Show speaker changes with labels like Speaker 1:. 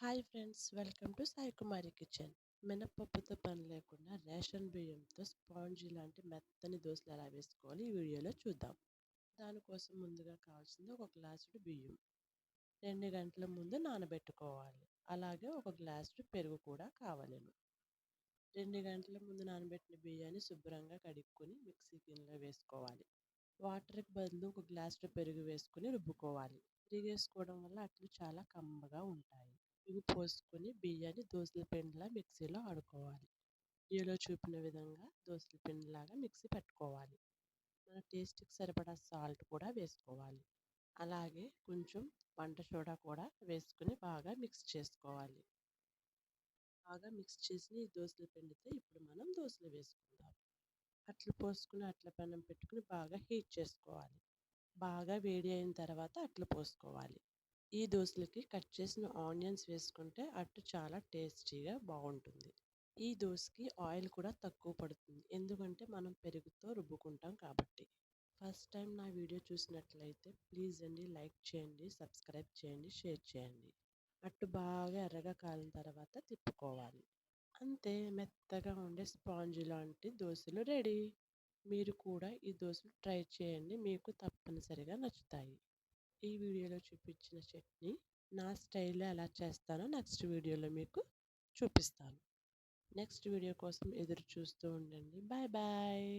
Speaker 1: Hi friends, welcome to Sai Kumari kitchen. మినపప్పుతో పని లేకుండా రేషన్ బియ్యంతో స్పాంజీ లాంటి మెత్తని దోశలు ఎలా వేసుకోవాలి ఈ వీడియోలో చూద్దాం. దానికోసం ముందుగా కావాల్సింది ఒక గ్లాసుడు బియ్యం 2 గంటల ముందు నానబెట్టుకోవాలి. అలాగే ఒక గ్లాసుడు పెరుగు కూడా కావాలను. 2 గంటల ముందు నానబెట్టిన బియ్యాన్ని శుభ్రంగా కడుక్కొని మిక్సీ గిన్నెలో వేసుకోవాలి. వాటర్కి బదులు ఒక గ్లాసుడు పెరుగు వేసుకొని రుబ్బుకోవాలి. పెరిగేసుకోవడం వల్ల అట్లు చాలా కమ్మగా ఉంటాయి. పెరుగు పోసుకొని బియ్యాన్ని దోసల పిండిలా మిక్సీలో ఆడుకోవాలి. వీడియోలో చూపిన విధంగా దోసల పిండిలాగా మిక్సీ పెట్టుకోవాలి. మన టేస్ట్కి సరిపడా సాల్ట్ కూడా వేసుకోవాలి. అలాగే కొంచెం వంట సోడా కూడా వేసుకుని బాగా మిక్స్ చేసుకోవాలి. బాగా మిక్స్ చేసిన ఈ దోసల పిండితో ఇప్పుడు మనం దోశలు వేసుకుందాం. అట్లు పోసుకుని అట్ల పెనం పెట్టుకుని బాగా హీట్ చేసుకోవాలి. బాగా వేడి అయిన తర్వాత అట్లు పోసుకోవాలి. ఈ దోశలకి కట్ చేసిన ఆనియన్స్ వేసుకుంటే అట్టు చాలా టేస్టీగా బాగుంటుంది. ఈ దోశకి ఆయిల్ కూడా తక్కువ పడుతుంది, ఎందుకంటే మనం పెరుగుతో రుబ్బుకుంటాం కాబట్టి. ఫస్ట్ టైం నా వీడియో చూసినట్లయితే ప్లీజ్ అండి లైక్ చేయండి, సబ్స్క్రైబ్ చేయండి, షేర్ చేయండి. అట్టు బాగా ఎర్రగా కాలిన తర్వాత తిప్పుకోవాలి. అంతే, మెత్తగా ఉండే స్పాంజ్ లాంటి దోశలు రెడీ. మీరు కూడా ఈ దోశలు ట్రై చేయండి, మీకు తప్పనిసరిగా నచ్చుతాయి. ఈ వీడియోలో చూపించిన చట్నీ నా స్టైల్లో ఎలా చేస్తానో నెక్స్ట్ వీడియోలో మీకు చూపిస్తాను. నెక్స్ట్ వీడియో కోసం ఎదురు చూస్తూ ఉండండి. Bye bye.